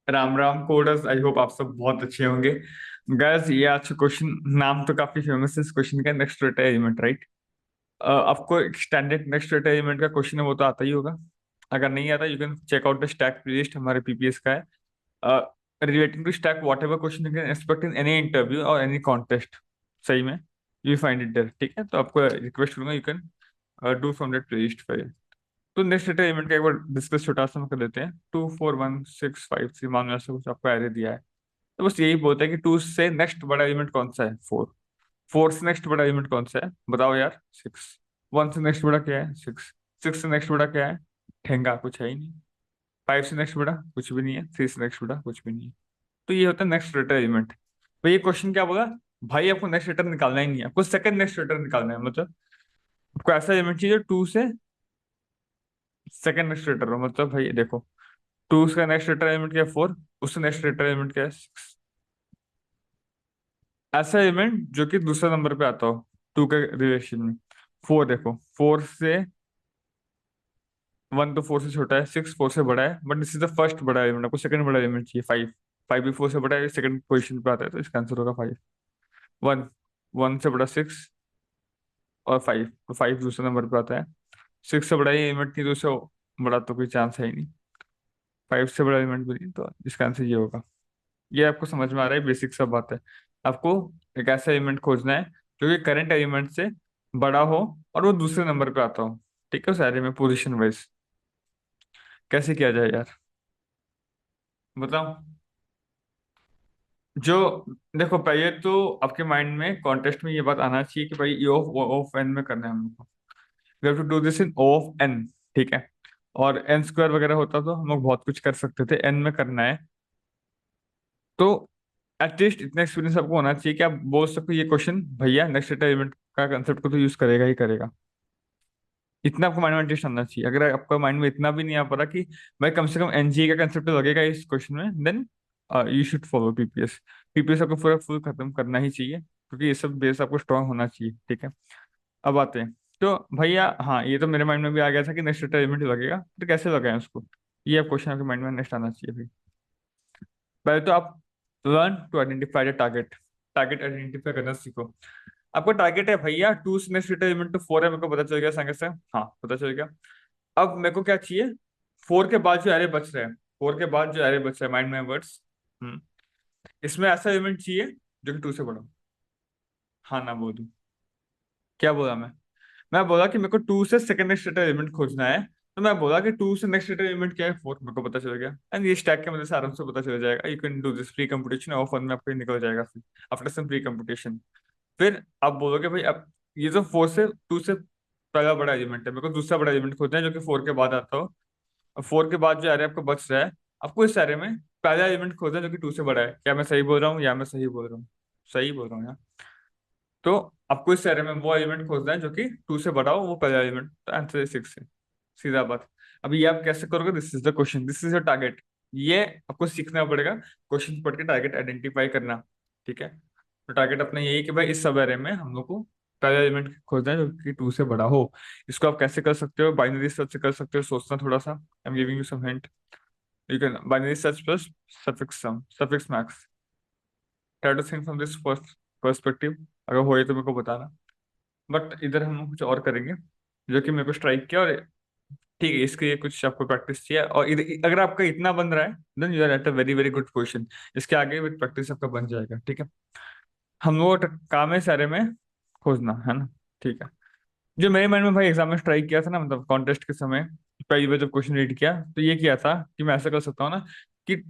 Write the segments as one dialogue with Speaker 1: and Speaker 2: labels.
Speaker 1: Ram Ram coders, I hope आप सब बहुत अच्छे होंगे। गैस ये आज का क्वेश्चन, नाम तो काफी फेमस है इस क्वेश्चन का, नेक्स्ट डेटा एलिमेंट, राइट? आपको एक स्टैंडर्ड नेक्स्ट डेटा एलिमेंट का क्वेश्चन है वो तो आता ही होगा। अगर नहीं आता, you can check out the stack playlist, हमारे पीपीएस का है। Relating to stack whatever question you can expect in any interview और एनी कॉन्टेस्ट, सही में यू फाइंड इट देयर। ठीक है, तो आपको रिक्वेस्ट करूंगा, you can do from that playlist file. तो नेक्स्ट डेटा एलिमेंट का एक बार डिस्कस छोटा सा हम कर लेते हैं। 2 4 1 6 5 3, मान लो ऐसा कुछ आपको एरे दिया है। तो बस यही बोलता है कि टू से नेक्स्ट बड़ा एलिमेंट कौन सा है? फोर। फोर से नेक्स्ट बड़ा एलिमेंट कौन सा है बताओ यार? सिक्स। वन से नेक्स्ट बड़ा क्या है? सिक्स। सिक्स से नेक्स्ट बड़ा क्या है? ठेंगा, कुछ है ही नहीं। फाइव से नेक्स्ट बड़ा कुछ भी नहीं है। थ्री से नेक्स्ट बड़ा कुछ भी नहीं है। तो ये होता है नेक्स्ट लेटर एलिमेंट। तो ये क्वेश्चन क्या बोला? भाई आपको नेक्स्ट लेटर निकालना ही नहीं है, आपको सेकंड नेक्स्ट लेटर निकालना है। मतलब आपको ऐसा एलिमेंट चाहिए जो टू से सेकंड नेक्स्ट लेटर हो। मतलब भाई देखो, टू का नेक्स्ट लेटर एलिमेंट क्या है? फोर। उससे नेक्स्ट लेटर एलिमेंट क्या है? सिक्स। ऐसा एलिमेंट जो कि दूसरा नंबर पे आता हो टू के रिलेशन में। फोर देखो, फोर से वन तो फोर से छोटा है, सिक्स फोर से बड़ा है, but this is the first बड़ा एलिमेंट। आपको सेकंड बड़ा एलिमेंट चाहिए, फाइव। फाइव भी फोर से बड़ा है, सेकंड पोजीशन पे आता है, तो इसका आंसर होगा फाइव। वन, वन से बड़ा सिक्स और फाइव, तो फाइव दूसरे नंबर पे आता है। सिक्स से बड़ा ही एलिमेंट नहीं, तो उससे बड़ा तो कोई चांस है ही नहीं। फाइव से बड़ा एलिमेंट भी नहीं, तो इसका आंसर ये होगा। ये आपको समझ में आ रहा है? बेसिक सा बात है। आपको एक ऐसा एलिमेंट खोजना है जो कि करंट एलिमेंट से बड़ा हो और वो दूसरे नंबर पे आता हो। ठीक है, उस एरे में पोजीशन वाइज। कैसे किया जाए यार, बताओ? जो देखो, पहले तो आपके माइंड में कॉन्टेस्ट में ये बात आना चाहिए कि भाई ओ ऑफ एन में करना है हम लोग को। We have to do this in O of N. ठीक है, और एन स्क्वायर वगैरह होता तो हम लोग बहुत कुछ कर सकते थे। एन में करना है तो एटलीस्ट इतना एक्सपीरियंस आपको होना चाहिए कि आप बोल सको ये क्वेश्चन भैया नेक्स्ट डेटा इवेंट का कंसेप्ट को तो यूज करेगा ही करेगा। इतना आपको माइंड में एटलीस्ट आना चाहिए। अगर आपका माइंड में इतना भी नहीं आ पा रहा कि भाई कम से कम एनजी का कंसेप्ट तो लगेगा इस क्वेश्चन में, then you should follow PPS. PPS आपको पूरा फुल खत्म करना ही चाहिए, क्योंकि ये सब बेस आपको स्ट्रांग होना चाहिए। ठीक है, अब आते हैं। तो भैया हाँ, ये तो मेरे माइंड में भी आ गया था कि नेक्स्ट डेटा इवेंट लगेगा, तो कैसे लगाएं उसको? ये अब क्वेश्चन आपके माइंड में नेक्स्ट आना चाहिए भाई। पहले तो आप learn to identify the target. Target identify करना सीखो। आपको टारगेट है भैया टू से नेक्स्ट डेटा इवेंट तो फोर है, मेरे को पता चल गया संगे से। हाँ, पता चल गया। अब मेरे को क्या चाहिए? फोर के बाद जो एरे बच रहे हैं, फोर के बाद जो एरे बच रहे हैं, माइंड में वर्ड्स, इसमें ऐसा एलिमेंट चाहिए जो कि टू से बड़ा हो। हाँ ना बोल दूं? क्या बोला मैं बोला कि मेरे को टू से सेकंड नेक्स्ट डेटा एलिमेंट खोजना है। तो मैं बोला कि टू से नेक्स्ट डेटा एलिमेंट क्या है? फोर। मेरे को पता चल गया, एंड ये स्टैक के मदद से आराम से पता चल जाएगा। You can do this pre computation of one में, आपको ये निकल जाएगा फिर आफ्टर सम प्री कंप्यूटेशन। फिर आप बोलोगे भाई अब ये जो फोर से टू से पहला बड़ा एलिमेंट है, मेरे को दूसरा बड़ा एलिमेंट खोजना है जो कि फोर के बाद आता हो। और फोर के बाद जो एरे आपको बच रहा है, आपको इस एरे में पहला एलिमेंट खोजना है जो कि टू से बड़ा है। क्या मैं सही बोल रहा हूँ या मैं सही बोल रहा हूँ? सही बोल रहा हूँ यार। तो आपको इस एरे में वो एलिमेंट खोजना है जो कि टू से बड़ा हो, वो पहला एलिमेंट। तो आंसर है सिक्स है, सीधा बात। अब ये आप कैसे करोगे? This is the question, this is your target. ये आपको सीखना पड़ेगा, क्वेश्चन पढ़ के टारगेट आइडेंटिफाई करना। ठीक है, तो टारगेट अपना यही है कि भाई इस सब एरे में हम लोग को पहला एलिमेंट खोजना है जो कि टू से बड़ा हो। इसको आप कैसे कर सकते हो? बाइनरी सर्च से कर सकते हो, सोचना थोड़ा सा। I am giving you some hint. You can binary search plus suffix sum, suffix max. Try to think from this first perspective. अगर हो ये तो मेरे को बताना। बट इधर हम कुछ और करेंगे जो कि मेरे को स्ट्राइक किया, और ठीक है, इसके लिए कुछ आपको प्रैक्टिस चाहिए। और अगर आपका इतना बन रहा है, then you are at a very very good position. इसके आगे विद प्रैक्टिस आपका बन जाएगा। ठीक है, हम लोग का काम है सारे में खोजना, है ना? ठीक है, जो मेरे माइंड में भाई एग्जाम में स्ट्राइक किया था ना, मतलब कॉन्टेस्ट के समय पहली बार जब क्वेश्चन रीड किया, तो ये किया था कि मैं ऐसा कर सकता हूँ ना कि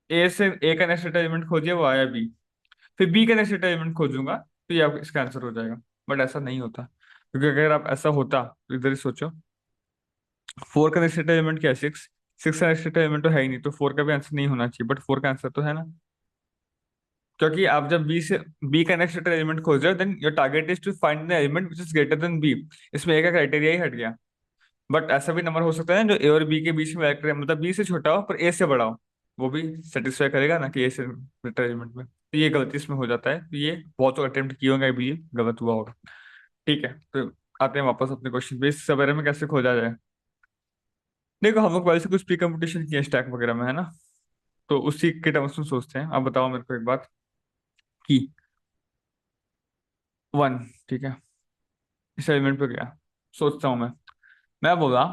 Speaker 1: ए से ए का नेक्स्ट एलिमेंट खोजिए, वो आया बी। फिर बी का नेक्स्ट एलिमेंट खोजूंगा तो ये आपका इसका आंसर हो जाएगा। बट ऐसा नहीं होता, क्योंकि अगर आप ऐसा होता तो इधर ही सोचो। फोर का नेक्स्ट एलिमेंट क्या है? सिक्स। सिक्स का नेक्स्ट एलिमेंट तो है ही नहीं, तो फोर का भी आंसर नहीं होना चाहिए, बट फोर का आंसर तो है ना। क्योंकि आप जब बी का नेक्स्ट एलिमेंट खोज रहे हो, then your target is to find the element which is greater than B. इसमें ए का क्राइटेरिया ही हट गया। बट ऐसा भी नंबर हो सकता है ना जो ए और बी के बीच में वेक्टर है, मतलब बी से छोटा हो पर ए से बड़ा हो। वो भी सेटिस्फाई करेगा ना कि ए से ग्रेटर एलिमेंट में। तो ये गलती इसमें हो जाता है, तो ये बहुत अटेम्प्ट किए होंगे, भी गलत हुआ होगा। ठीक है, तो आते हैं वापस अपने क्वेश्चन पे। इस सवेरे में कैसे खोजा जाए? देखो, हम लोग पहले से कुछ प्री कंपटीशन किए स्टैक वगैरह में, है ना? तो उसी के टर्म्स में सोचते हैं। आप बताओ मेरे को एक बात कि 1, ठीक है, इस एलिमेंट पे गया, सोचता हूँ मैं बोला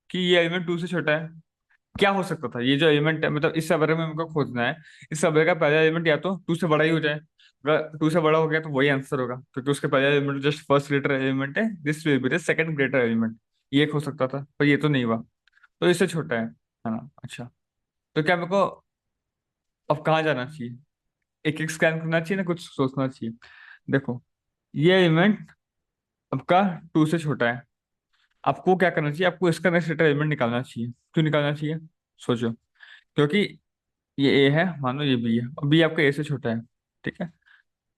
Speaker 1: कि ये एलिमेंट 2 से छोटा है। क्या हो सकता था, ये जो एलिमेंट है, मतलब इस सबरे में हमको खोजना है, इस सबरे का पहला एलिमेंट या तो 2 से बड़ा ही हो जाए। अगर 2 से बड़ा हो गया तो वही आंसर होगा, क्योंकि उसके पहला element just first greater element है, this will be the second greater element. ये एक हो सकता था, पर ये तो नहीं हुआ, तो इससे छोटा है ना। अच्छा, तो क्या मेरे को अब कहाँ जाना चाहिए? एक एक स्कैन करना चाहिए ना, कुछ सोचना चाहिए। देखो, ये एलिमेंट आपका 2 से छोटा है। आपको क्या करना चाहिए? आपको इसका नेक्स्ट ग्रेटर एलिमेंट निकालना चाहिए। क्यों निकालना चाहिए? सोचो। क्योंकि ये ए है, मान लो ये बी है, और बी आपका ए से छोटा है, ठीक है।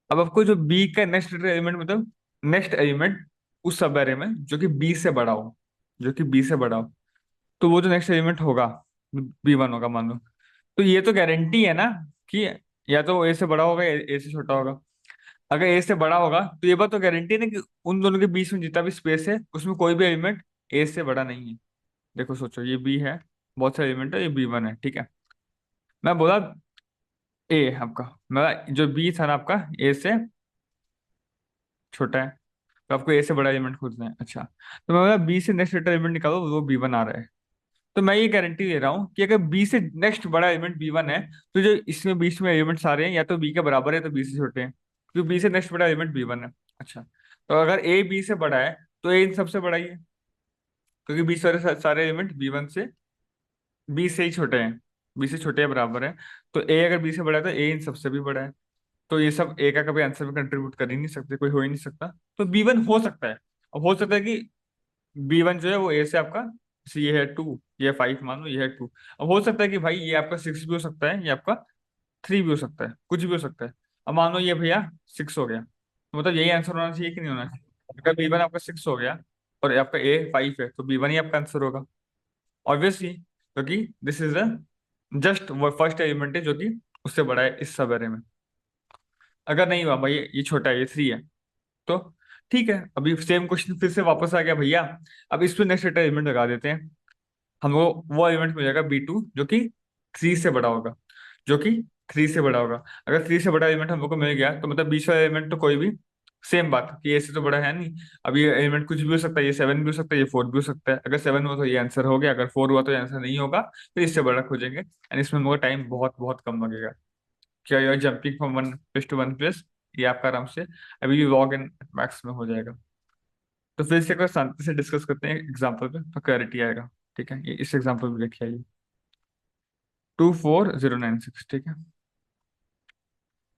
Speaker 1: अब आपको जो बी का नेक्स्ट एलिमेंट, मतलब नेक्स्ट एलिमेंट उस सब एरे में जो कि बी से बड़ा हो, जो कि बी से बड़ा हो, तो वो जो नेक्स्ट एलिमेंट होगा B1 होगा, मान लो। तो ये तो गारंटी है ना कि या तो ए से बड़ा होगा या ए से छोटा होगा। अगर ए से बड़ा होगा तो ये बात तो गारंटी है ना कि उन दोनों के बीच में जितना भी स्पेस है उसमें कोई भी एलिमेंट ए से बड़ा नहीं है। देखो सोचो, ये बी है, बहुत सारे एलिमेंट है, ये B1 है, ठीक है। मैं बोला ए आपका, मैं जो बी था ना आपका ए से छोटा है, तो आपको ए से बड़ा एलिमेंट खोजना है। अच्छा, तो मैं बोला बी से नेक्स्ट एलिमेंट निकालो, वो B1 आ रहा है। तो मैं ये गारंटी दे रहा हूँ कि अगर बी से नेक्स्ट बड़ा एलिमेंट B1 है, तो जो इसमें बीच में एलिमेंट्स आ रहे हैं या तो बी के बराबर है तो बी से छोटे हैं, क्योंकि बी से नेक्स्ट बड़ा एलिमेंट B1 है। अच्छा, तो अगर ए बी से बड़ा है तो ए इन सबसे बड़ा ही है, क्योंकि बी सारे सारे एलिमेंट B1 से बी से ही छोटे हैं, बी से छोटे या बराबर है। तो ए अगर बी से बड़ा है तो ए इन सबसे भी बड़ा है। तो ये सब ए का कभी आंसर में कंट्रीब्यूट कर ही नहीं सकते, कोई हो ही नहीं सकता। तो B1 हो सकता है। अब हो सकता है कि B1 जो है वो ए से आपका, जैसे ये है 2, ये है 5, मान लो ये है 2। अब हो सकता है कि भाई ये आपका 6 भी हो सकता है, ये आपका 3 भी हो सकता है, कुछ भी हो सकता है। अब मान लो ये भैया 6 हो गया, तो मतलब यही आंसर होना चाहिए कि नहीं होना चाहिए? अगर B1 आपका 6 हो गया और आपका ए 5 है, तो B1 ही आपका आंसर होगा, ऑब्वियसली, क्योंकि दिस इज द जस्ट वो फर्स्ट एलिमेंट है जो कि उससे बड़ा है इस सब array में। अगर नहीं हुआ भाई, ये छोटा है, ये 3 है, तो ठीक है, अभी सेम क्वेश्चन फिर से वापस आ गया भैया। अब इस पे नेक्स्ट एलिमेंट लगा देते हैं, हमको वो एलिमेंट मिल जाएगा B2 जो कि 3 से बड़ा होगा, जो कि 3 से बड़ा होगा। अगर 3 से बड़ा एलिमेंट हमको मिल गया तो मतलब बीच वाला एलिमेंट तो कोई भी, सेम बात कि ए से तो बड़ा है नहीं। अब ये एलिमेंट कुछ भी हो सकता है, ये 7 भी हो सकता है, ये 4 भी हो सकता है। अगर 7 हुआ तो ये आंसर हो गया, अगर 4 हुआ तो ये आंसर नहीं होगा, फिर इससे बड़ा खोजेंगे, एंड इसमें हमको टाइम बहुत बहुत कम लगेगा। क्या यह जंपिंग फ्रॉम 1 to 1+, ये आपका आराम से अभी भी लॉग एंड मैक्स में हो जाएगा। तो फिर से एक बार शांति से डिस्कस करते हैं एग्जाम्पल पे, तो क्लैरिटी आएगा। ठीक है, ये इस एग्जाम्पल में लिखिए आइए, 24096, ठीक है,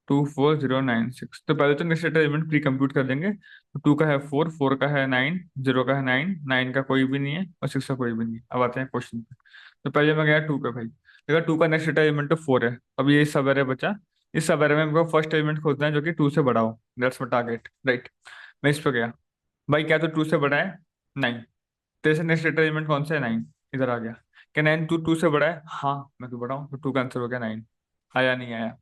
Speaker 1: 24096। तो पहले तो नेक्स्ट एलिमेंट प्री कंप्यूट कर देंगे। तो 2 का है 4, 4 का है 9, 0 का है 9, 9 का कोई भी नहीं है, और 6 का कोई भी नहीं है। अब आते हैं क्वेश्चन पे। तो पहले मैं गया 2 पे भाई, देखा 2 का नेक्स्ट एलिमेंट तो 4 है। अब ये सब एरे बचा, इस सब एरे में हमको फर्स्ट एलिमेंट खोजना है जो कि 2 से बड़ा हो, दैट्स माय टारगेट, राइट। मैं इस पे गया भाई, क्या तो 2 से बड़ा है 9, तेरे से नेक्स्ट एलिमेंट कौन सा है? 9। इधर आ गया, क्या 9 2 से बड़ा है? हाँ, मैं तो बड़ा हूँ, तो 2 का आंसर हो गया 9। आया नहीं आया?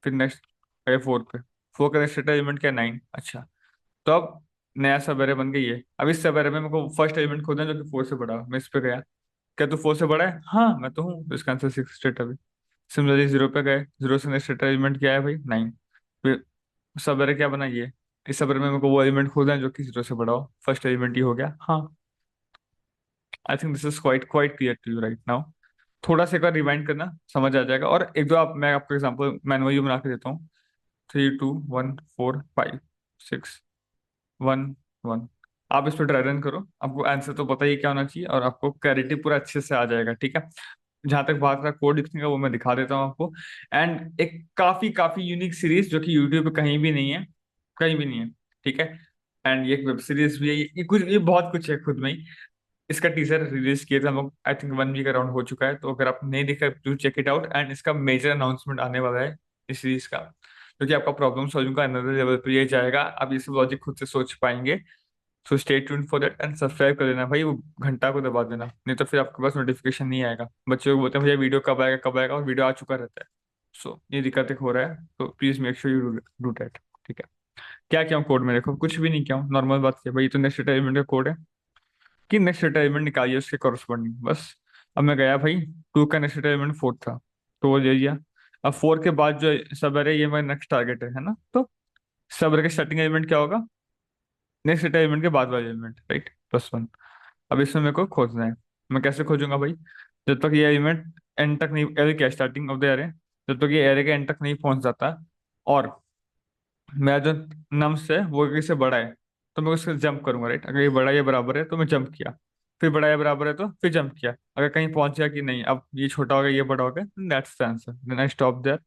Speaker 1: फिर नेक्स्ट गए 4 पे, 4 का नेक्स्ट एलिमेंट क्या? 9। अच्छा, तो अब नया सब एरे बन गई है। अब इस सब एरे में मेरे को फर्स्ट एलिमेंट खोजना है जो कि 4 से बड़ा हो। मैं इस पे गया, क्या तू 4 से बड़ा है? हाँ मैं तो हूँ, तो इसका आंसर 6 स्टेट अभी। सिमिलरली 0 पे गए, 0 से नेक्स्ट एलिमेंट क्या है भाई? 9। फिर सब एरे क्या बना? ये। इस सब एरे में मेरे को वो एलिमेंट खोजना है जो कि 0 से बड़ा हो, फर्स्ट एलिमेंट ही हो गया, हाँ। I think this is quite quite clear to you right now. थोड़ा सा एक बार रिवाइंड करना, समझ आ जाएगा। और एक दो आप, मैं आपको एग्जांपल मैनुअली बना के देता हूँ। 3 2 1 4 5 6 1 1। आप इस पर ड्राई रन करो, आपको आंसर तो पता ही क्या होना चाहिए, और आपको क्लैरिटी पूरा अच्छे से आ जाएगा, ठीक है। जहां तक बात रहा कोड लिखने का, वो मैं दिखा देता हूँ आपको। एंड एक काफी काफी यूनिक सीरीज जो कि यूट्यूब पे कहीं भी नहीं है, कहीं भी नहीं है, ठीक है। एंड ये एक वेब सीरीज भी है, ये कुछ, ये बहुत कुछ है खुद में ही। इसका टीजर रिलीज किया था हम लोग, आई थिंक 1 वीक अराउंड हो चुका है। तो अगर आप नहीं देखा to check it out. And इसका मेजर अनाउंसमेंट आने वाला है इस सीरीज का, क्योंकि आपका प्रॉब्लम सॉल्विंग का अनदर लेवल पे ये जाएगा, आप ये सब लॉजिक खुद से सोच पाएंगे। So stay tuned for that, and subscribe कर देना भाई, वो घंटा को दबा देना, नहीं तो फिर आपके पास नोटिफिकेशन नहीं आएगा। बच्चों को बोलते हैं भैया वीडियो कब आएगा, और वीडियो आ चुका रहता है। सो ये दिक्कत एक हो रहा है, तो please make sure you do that, ठीक है। क्या क्या कोड में? देखो कुछ भी नहीं किया हूँ, नॉर्मल बात किया भाई, ये तो नेक्स्ट एलिमेंट का कोड है कि नेक्स्ट एलिमेंट निकालिए उसके कॉरस्पॉन्डिंग, बस। अब मैं गया भाई, 2 का नेक्स्ट एलिमेंट 4 था, तो वो ले लिया। अब 4 के बाद जो सब है ये मेरा नेक्स्ट टारगेट है ना। तो सब के स्टार्टिंग एलिमेंट क्या होगा, नेक्स्ट एलिमेंट के बाद वाला एलिमेंट, राइट, +1। अब इसमें मेरे को खोजना है। मैं कैसे खोजूंगा भाई, जब तक ये एलिमेंट एंड तक नहीं, एरे क्या स्टार्टिंग ऑफ द एरे, जब तक ये एरे के एंड तक नहीं पहुंच जाता और मेरा जो नम्स है वो इससे बड़ा है, तो मैं उससे जंप करूंगा, राइट। अगर ये बड़ा या बराबर है तो मैं जंप किया, फिर बड़ा या बराबर है तो फिर जंप किया। अगर कहीं पहुंच गया कि नहीं अब ये छोटा हो गया ये बड़ा हो गया, that's the answer, then I stop there.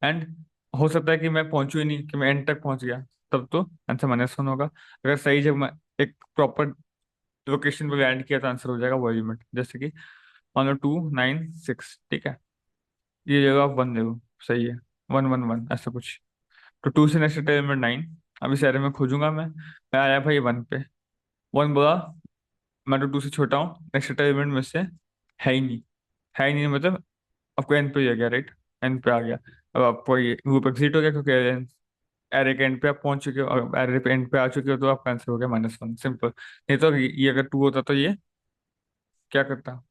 Speaker 1: And हो सकता है कि मैं पहुंचू ही नहीं, कि मैं एंड तक पहुंच गया, तब तो आंसर -1 होगा। अगर सही जब मैं एक प्रॉपर लोकेशन पे लैंड किया तो आंसर हो जाएगा वो एलिमेंट। जैसे कि मान लो 2 9 6, ठीक है, ये जगह आप 1 ले लो, सही है, 1 1 1 ऐसा कुछ। तो 2 से नेक्स्ट एलिमेंट 9, अब इस एरे में खोजूंगा मैं आया भाई 1 पे, 1 बोला, मैं तो 2 से छोटा हूँ, नेक्स्ट एलिमेंट में से है ही नहीं, है ही नहीं मतलब आपको एन पे ही आ गया, राइट, एन पे आ गया। अब आपको ये लूप एग्जिट हो गया क्योंकि एरे के एंड पे आप पहुंच चुके हो, और एरे पे एंड पे आ चुके हो तो आपका आंसर हो गया -1, सिंपल। नहीं तो ये अगर 2 होता तो ये क्या करता,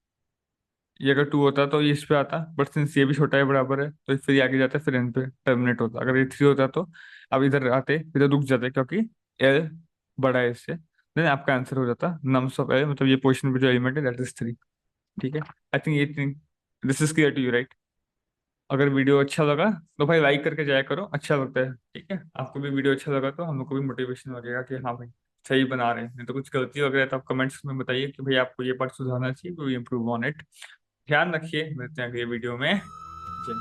Speaker 1: ये अगर 2 होता तो ये इस पे आता, बट सिंस ये भी छोटा है बराबर है तो फिर ये आगे जाता फिर एन पे टर्मिनेट होता। अगर ये 3 होता तो अब इधर आते, इधर रुक जाते क्योंकि एल बड़ा है इससे, देन आपका आंसर हो जाता नम्स ऑफ एल, मतलब ये पोजीशन पे जो एलिमेंट है दैट इज 3। ठीक है, आई थिंक ये think this is clear to you, right. अगर वीडियो अच्छा लगा तो भाई लाइक करके जाया करो, अच्छा लगता है, ठीक है। आपको भी वीडियो अच्छा लगा तो हम लोग को भी मोटिवेशन लगेगा कि हाँ भाई सही बना रहे हैं। नहीं तो कुछ गलती वगैरह तो आप कमेंट्स में बताइए कि भाई आपको ये पार्ट सुधारना चाहिए, वी इम्प्रूव ऑन इट। ध्यान रखिए, मिलते हैं अगले वीडियो में। जय